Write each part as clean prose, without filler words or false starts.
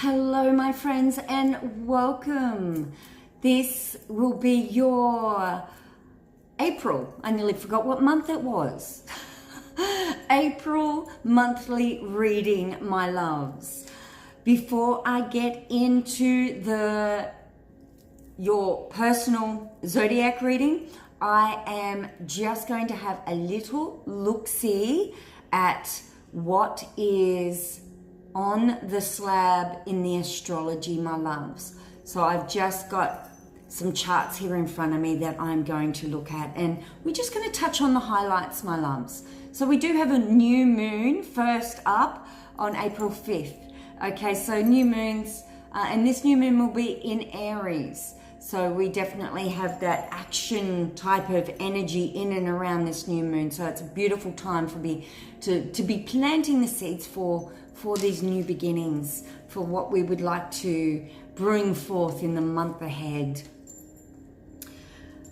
Hello, my friends, and welcome. This will be your April. I nearly forgot what month it was. April monthly reading, my loves. Before I get into your personal zodiac reading, I am just going to have a little look-see at what is on the slab in the astrology, my loves. So I've just got some charts here in front of me that I'm going to look at, and we're just going to touch on the highlights, my loves. So we do have a new moon first up on April 5th. Okay, so new moons, and this new moon will be in Aries. So we definitely have that action type of energy in and around this new moon. So it's a beautiful time for me to be planting the seeds for these new beginnings, for what we would like to bring forth in the month ahead.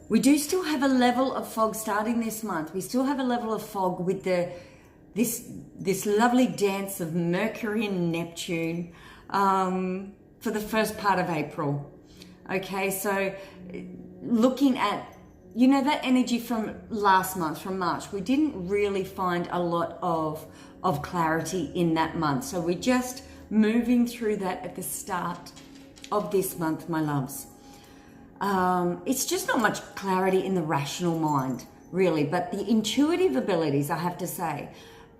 We do still have a level of fog starting this month. We still have a level of fog with this lovely dance of Mercury and Neptune for the first part of April. Okay, so looking at, that energy from last month, from March, we didn't really find a lot of clarity in that month. So we're just moving through that at the start of this month, my loves. It's just not much clarity in the rational mind, really, but the intuitive abilities, I have to say,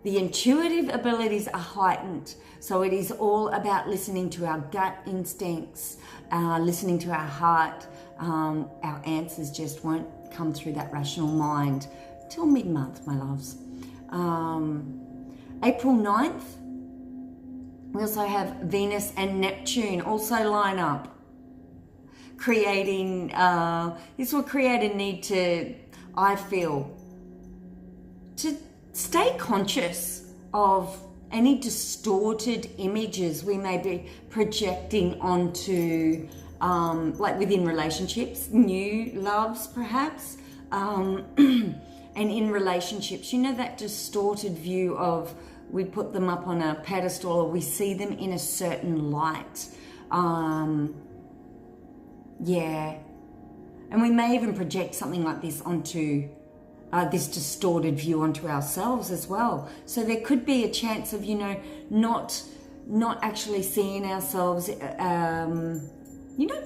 the intuitive abilities are heightened. So it is all about listening to our gut instincts, listening to our heart. Our answers just won't come through that rational mind till mid-month, my loves. April 9th, we also have Venus and Neptune also line up, creating, this will create a need to, I feel, to stay conscious of any distorted images we may be projecting onto, like within relationships, new loves perhaps, and in relationships, that distorted view of, we put them up on a pedestal or we see them in a certain light. Yeah. And we may even project something like this onto this distorted view onto ourselves as well. So there could be a chance of, not actually seeing ourselves,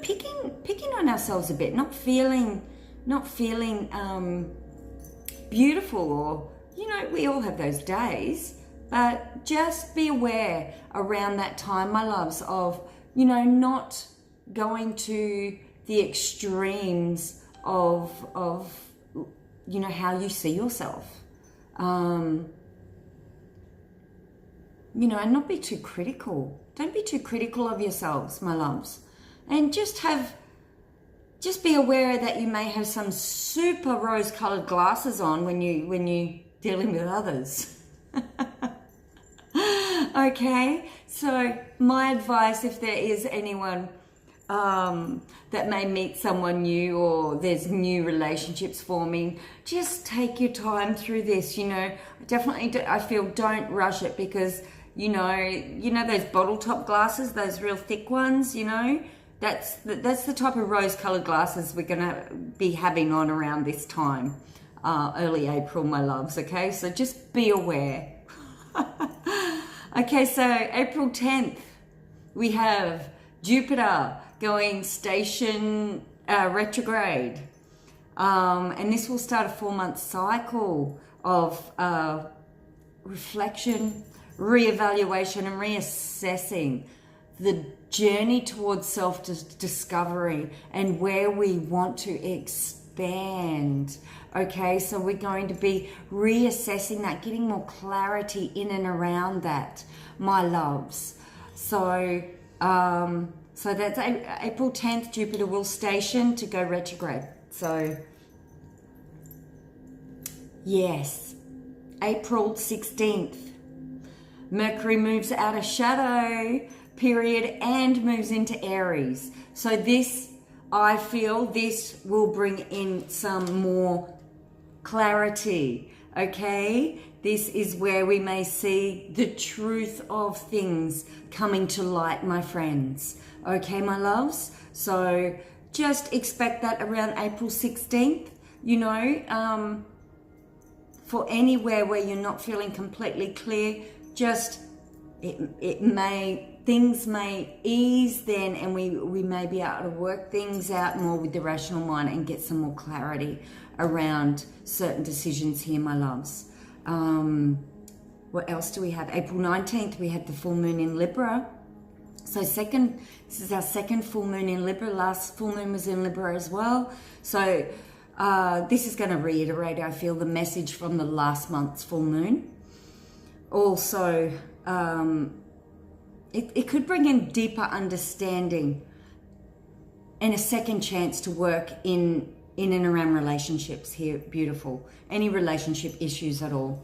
picking on ourselves a bit, not feeling beautiful, or, we all have those days, but just be aware around that time, my loves, of, not going to the extremes of how you see yourself, and not be too critical. Don't be too critical of yourselves, my loves, and just be aware that you may have some super rose-colored glasses on when you dealing with others. Okay, so my advice, if there is anyone that may meet someone new, or there's new relationships forming, just take your time through this. Definitely, I feel, don't rush it, because those bottle top glasses, those real thick ones, that's the type of rose-colored glasses we're gonna be having on around this time, early April, my loves. Okay, so just be aware. Okay, so April 10th, we have Jupiter going station retrograde, and this will start a 4-month cycle of reflection, reevaluation, and reassessing the journey towards self-discovery and where we want to expand. Okay, so we're going to be reassessing that, getting more clarity in and around that, my loves. So that's April 10th, Jupiter will station to go retrograde. So yes, April 16th, Mercury moves out of shadow period and moves into Aries. So this, I feel, this will bring in some more clarity, okay? this is where we may see the truth of things coming to light, my friends. Okay, my loves? So just expect that around April 16th, you know, for anywhere where you're not feeling completely clear, just things may ease then, and we may be able to work things out more with the rational mind and get some more clarity around certain decisions here, my loves. What else do we have? April 19th, we had the full moon in Libra. So this is our second full moon in Libra. Last full moon was in Libra as well. So this is going to reiterate, I feel, the message from the last month's full moon. Also, it could bring in deeper understanding and a second chance to work in and around relationships here. Beautiful. Any relationship issues at all.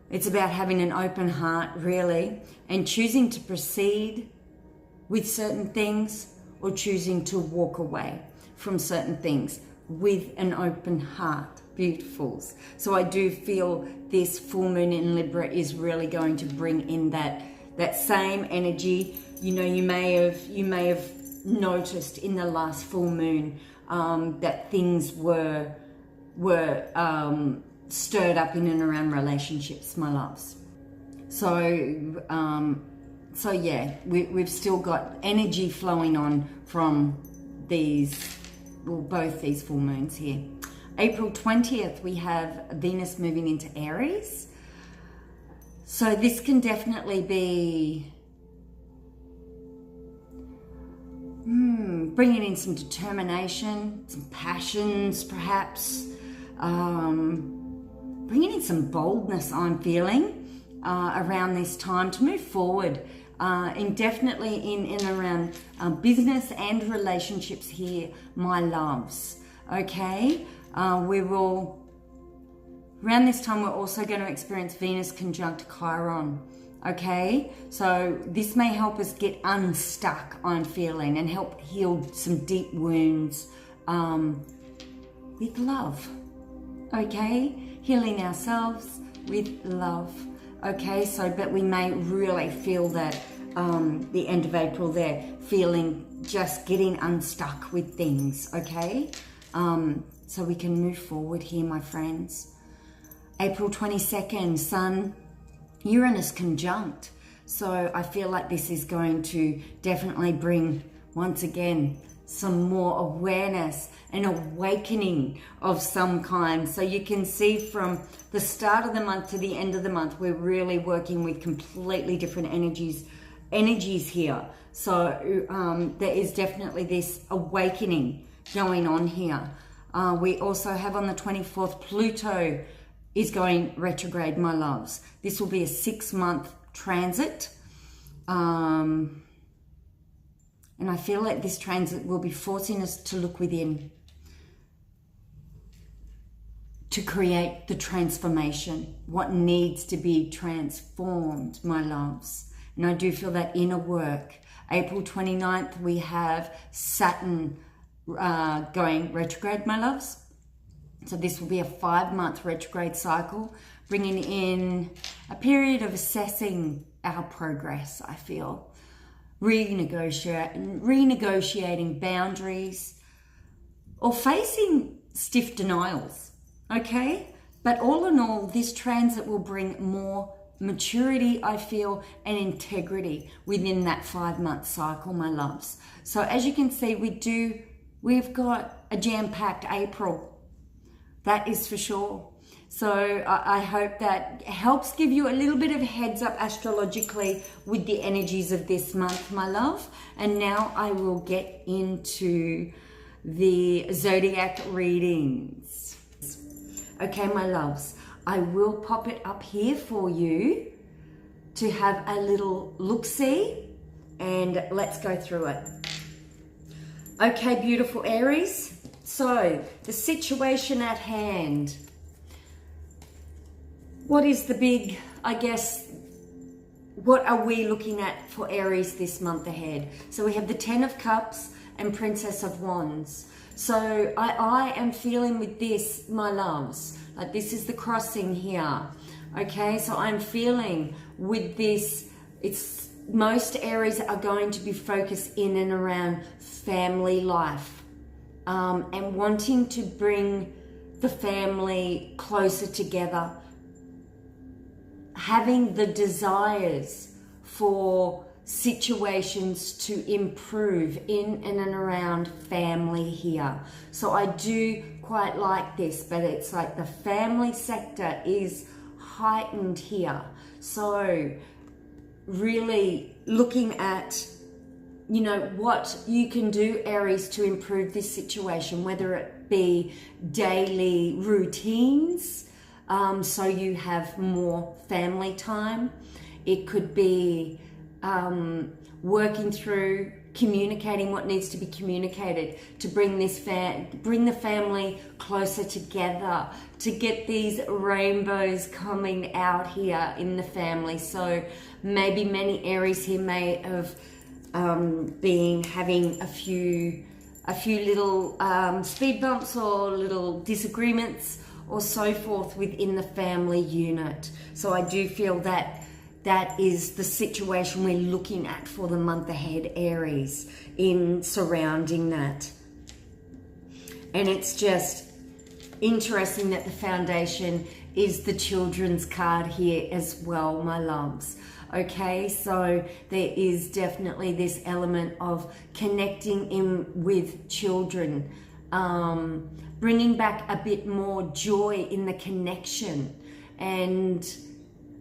It's about having an open heart, really, and choosing to proceed with certain things or choosing to walk away from certain things with an open heart. Beautifuls. So I do feel this full moon in Libra is really going to bring in that same energy. You know, you may have noticed in the last full moon that things were stirred up in and around relationships, my loves. So yeah, we've still got energy flowing on from both these full moons here. April 20th, we have Venus moving into Aries. So this can definitely be bringing in some determination, some passions perhaps, bringing in some boldness, I'm feeling, around this time to move forward, and definitely in and around business and relationships here, my loves. Okay, around this time we're also going to experience Venus conjunct Chiron. Okay, so this may help us get unstuck, I'm feeling, and help heal some deep wounds with love. Okay, healing ourselves with love. Okay, so but we may really feel that the end of April there, feeling just getting unstuck with things. Okay, so we can move forward here, my friends. April 22nd, Sun Uranus conjunct. So I feel like this is going to definitely bring, once again, some more awareness and awakening of some kind. So you can see from the start of the month to the end of the month, we're really working with completely different energies here. So there is definitely this awakening going on here. We also have on the 24th, Pluto is going retrograde, my loves. This will be a 6-month transit. And I feel like this transit will be forcing us to look within, to create the transformation, what needs to be transformed, my loves. And I do feel that inner work. April 29th, we have Saturn going retrograde, my loves. So this will be a 5-month retrograde cycle, bringing in a period of assessing our progress, I feel. Renegotiating boundaries or facing stiff denials, okay? But all in all, this transit will bring more maturity, I feel, and integrity within that 5-month cycle, my loves. So as you can see, we've got a jam-packed April. That is for sure. So I hope that helps give you a little bit of a heads up astrologically with the energies of this month, my love. And now I will get into the zodiac readings. Okay, my loves, I will pop it up here for you to have a little look-see, and let's go through it. Okay, beautiful Aries. So, the situation at hand. What is the big, I guess, what are we looking at for Aries this month ahead? So we have the 10 of Cups and Princess of Wands. So I am feeling with this, my loves, like this is the crossing here. Okay, so I'm feeling with this, it's most Aries are going to be focused in and around family life, and wanting to bring the family closer together, having the desires for situations to improve in and around family here. So I do quite like this, but it's like the family sector is heightened here. So really looking at, you know, what you can do, Aries, to improve this situation, whether it be daily routines, so you have more family time. It could be working through communicating what needs to be communicated to bring bring the family closer together, to get these rainbows coming out here in the family. So maybe many Aries here may have been having a few little speed bumps or little disagreements or so forth within the family unit. So I do feel that that is the situation we're looking at for the month ahead, Aries, in surrounding that. And it's just interesting that the foundation is the children's card here as well, my loves. Okay, so there is definitely this element of connecting in with children, bringing back a bit more joy in the connection. And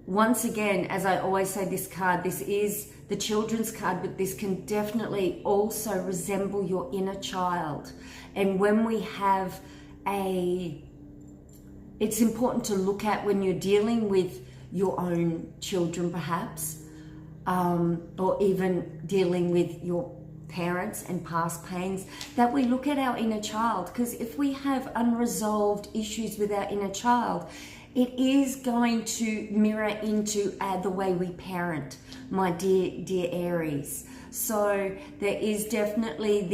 once again, as I always say, this card, this is the children's card, but this can definitely also resemble your inner child. And when we have it's important to look at when you're dealing with your own children perhaps, or even dealing with your parents and past pains, that we look at our inner child. Because if we have unresolved issues with our inner child, it is going to mirror into the way we parent, my dear Aries. So there is definitely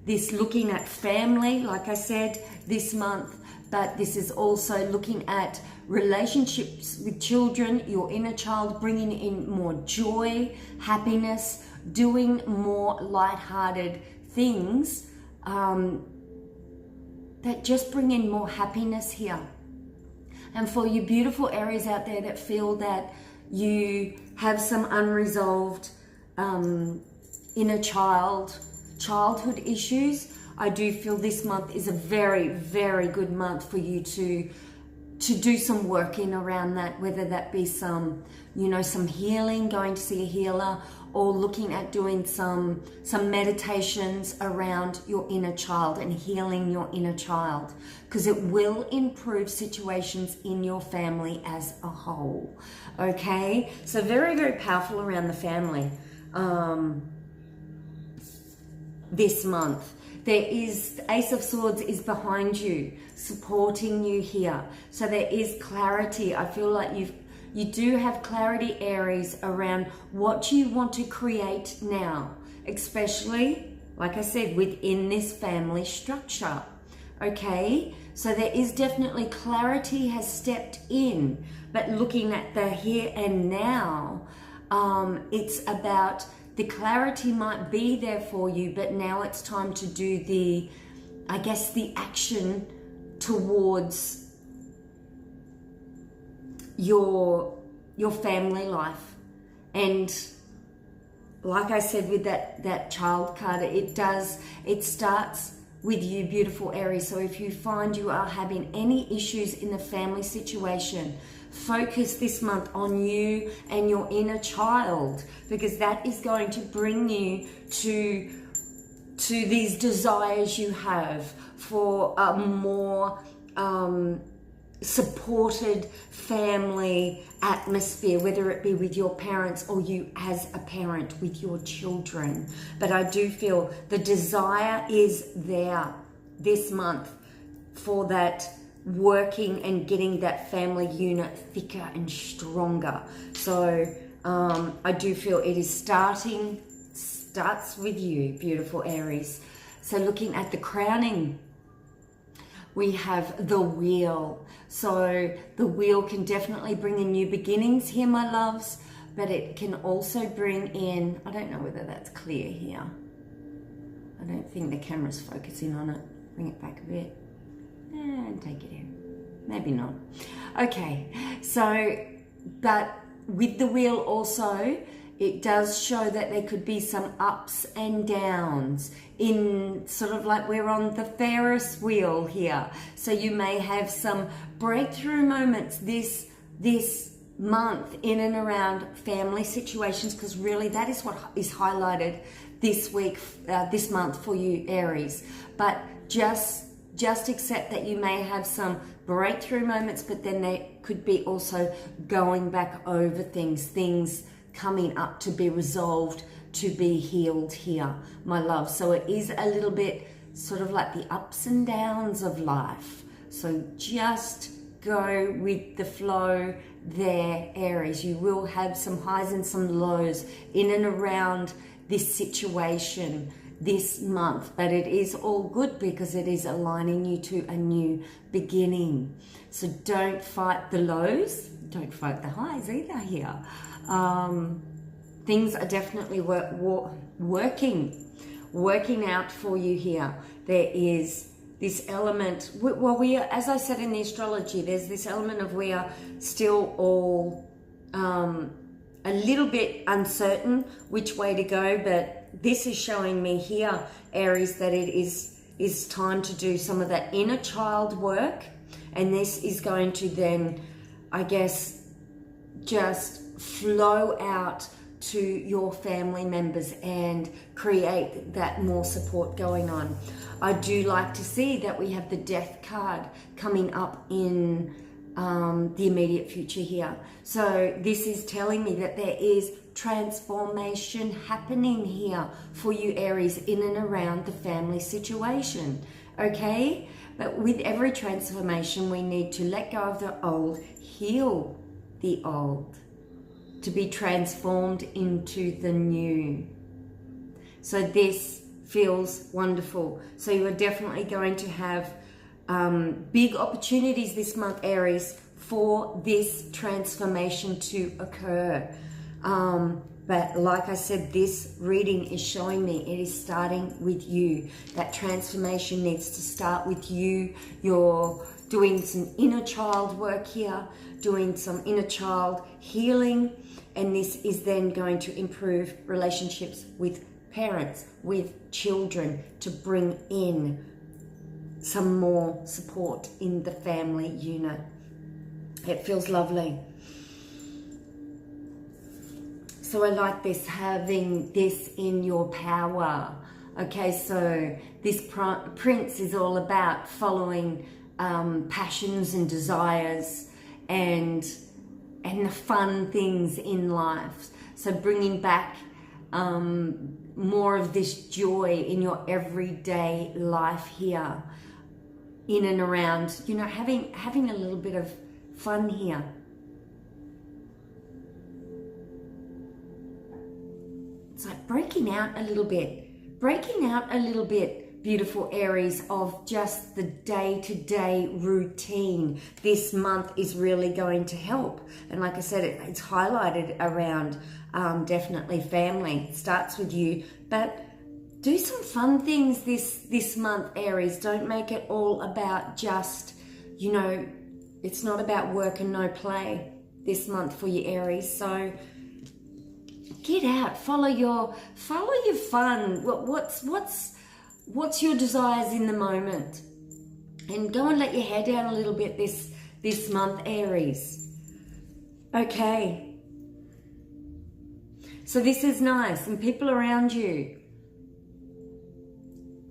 this looking at family, like I said, this month, but this is also looking at relationships with children, your inner child, bringing in more joy, happiness, doing more lighthearted things that just bring in more happiness here. And for you beautiful Aries out there that feel that you have some unresolved inner childhood issues, I do feel this month is a very, very good month for you to do some work in around that, whether that be some healing, going to see a healer, or looking at doing some meditations around your inner child and healing your inner child, because it will improve situations in your family as a whole. Okay, so very, very powerful around the family this month. There is the Ace of Swords is behind you, supporting you here. So there is clarity. I feel like you do have clarity, Aries, around what you want to create now, especially, like I said, within this family structure. Okay, so there is definitely clarity has stepped in, but looking at the here and now, it's about the clarity might be there for you, but now it's time to do the action towards your family life. And like I said with that child card, it starts with you, beautiful Aries. So if you find you are having any issues in the family situation, focus this month on you and your inner child, because that is going to bring you to these desires you have for a more supported family atmosphere, whether it be with your parents or you as a parent with your children. But I do feel the desire is there this month for that working and getting that family unit thicker and stronger. So I do feel it is starts with you, beautiful Aries. So looking at the crowning, we have the wheel. So the wheel can definitely bring in new beginnings here, my loves, but it can also bring in, I don't know whether that's clear here. I don't think the camera's focusing on it. Bring it back a bit and take it in. Maybe not. Okay, so, but with the wheel also, it does show that there could be some ups and downs in sort of like we're on the Ferris wheel here. So you may have some breakthrough moments this month in and around family situations, because really that is what is highlighted this week, this month for you, Aries. But just accept that you may have some breakthrough moments, but then there could be also going back over things coming up to be resolved, to be healed here, my love. So it is a little bit sort of like the ups and downs of life. So just go with the flow there, Aries. You will have some highs and some lows in and around this situation this month, but it is all good because it is aligning you to a new beginning. So don't fight the lows, don't fight the highs either here. Things are definitely working out for you here. There is this element, well, we are, as I said in the astrology, there's this element of we are still all a little bit uncertain which way to go, but this is showing me here, Aries, that it is time to do some of that inner child work, and this is going to then, I guess, just flow out to your family members and create that more support going on. I do like to see that we have the Death card coming up in the immediate future here. So this is telling me that there is transformation happening here for you, Aries, in and around the family situation, okay? But with every transformation, we need to let go of the old, heal the old, to be transformed into the new. So this feels wonderful. So you are definitely going to have big opportunities this month, Aries, for this transformation to occur. But like I said, this reading is showing me it is starting with you. That transformation needs to start with you. You're doing some inner child work here, doing some inner child healing, and this is then going to improve relationships with parents, with children, to bring in some more support in the family unit. It feels lovely. So I like this, having this in your power. Okay, so this Prince is all about following passions and desires and the fun things in life. So bringing back more of this joy in your everyday life here, in and around, you know, having a little bit of fun here. It's like breaking out a little bit, beautiful Aries, of just the day-to-day routine. This month is really going to help. And like I said, it's highlighted around definitely family. It starts with you, but do some fun things this month, Aries. Don't make it all about just, you know, it's not about work and no play this month for you, Aries. So get out, follow your fun. What's your desires in the moment? And go and let your hair down a little bit this month, Aries. Okay. So this is nice. And people around you.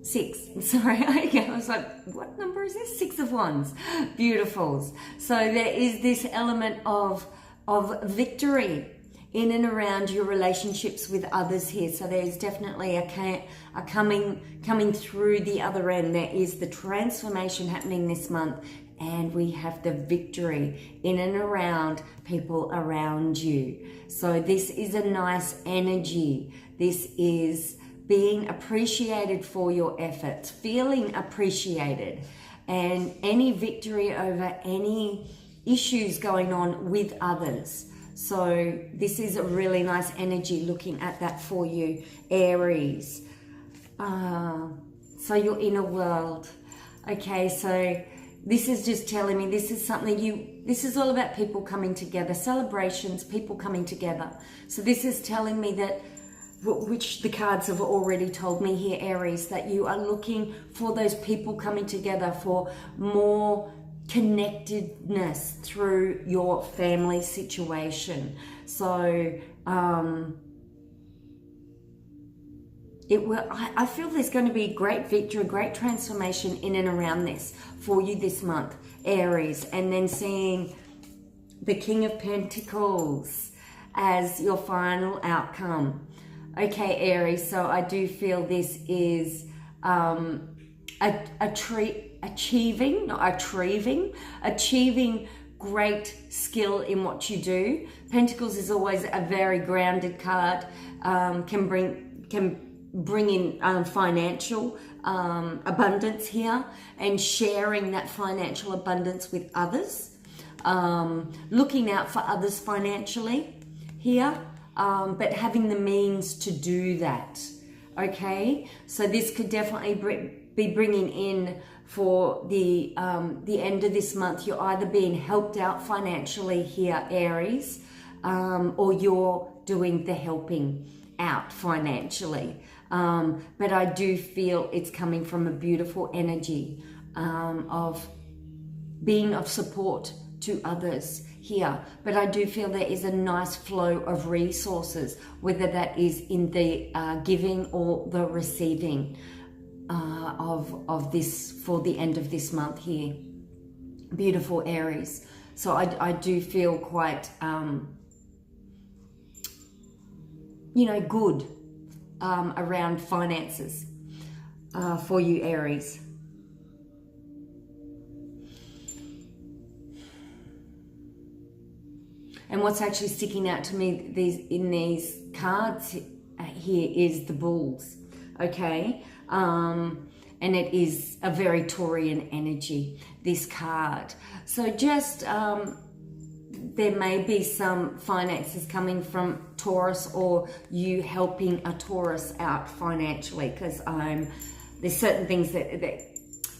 6. Sorry, I was like, what number is this? 6 of Wands. Beautifuls. So there is this element of victory in and around your relationships with others here. So there's definitely a coming through the other end. There is the transformation happening this month, and we have the victory in and around people around you. So this is a nice energy. This is being appreciated for your efforts, feeling appreciated. and any victory over any issues going on with others. So this is a really nice energy looking at that for you, Aries. So your inner world. Okay, so this is just telling me this is something this is all about people coming together, celebrations, people coming together. So this is telling me that, which the cards have already told me here, Aries, that you are looking for those people coming together, for more connectedness through your family situation. So I feel there's going to be great victory, great transformation in and around this for you this month, Aries. And then seeing the King of Pentacles as your final outcome. Okay, Aries, so I do feel this is achieving great skill in what you do. Pentacles is always a very grounded card, can bring in financial abundance here, and sharing that financial abundance with others, looking out for others financially here, but having the means to do that. Okay, so this could definitely be bringing in for the end of this month. You're either being helped out financially here, Aries, or you're doing the helping out financially. But I do feel it's coming from a beautiful energy of being of support to others here. But I do feel there is a nice flow of resources, whether that is in the giving or the receiving of this for the end of this month here. Beautiful, Aries. So I do feel quite, good around finances for you, Aries. And what's actually sticking out to me in these cards here is the bulls, okay? And it is a very Taurian energy, this card. So just, there may be some finances coming from Taurus, or you helping a Taurus out financially, because there's certain things that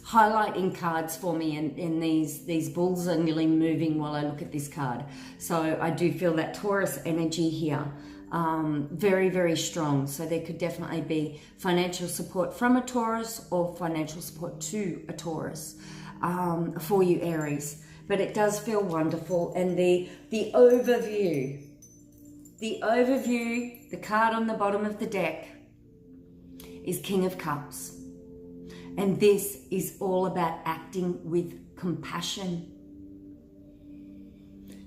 highlight in cards for me, and these bulls are nearly moving while I look at this card. So I do feel that Taurus energy here, very, very strong. So there could definitely be financial support from a Taurus, or financial support to a Taurus for you, Aries. But it does feel wonderful. And the overview, the card on the bottom of the deck is King of Cups. And this is all about acting with compassion.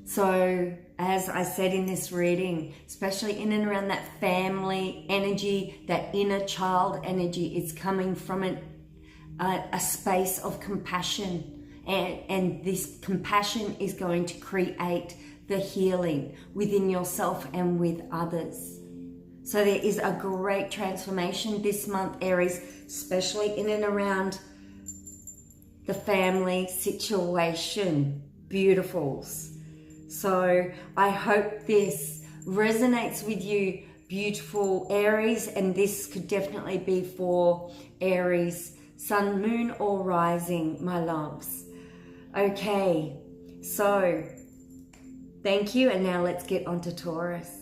So, as I said in this reading, especially in and around that family energy, that inner child energy, it's coming from a space of compassion. And this compassion is going to create the healing within yourself and with others. So there is a great transformation this month, Aries, especially in and around the family situation. Beautifuls. So I hope this resonates with you, beautiful Aries, and this could definitely be for Aries, sun, moon, or rising, my loves. Okay, so thank you, and now let's get on to Taurus.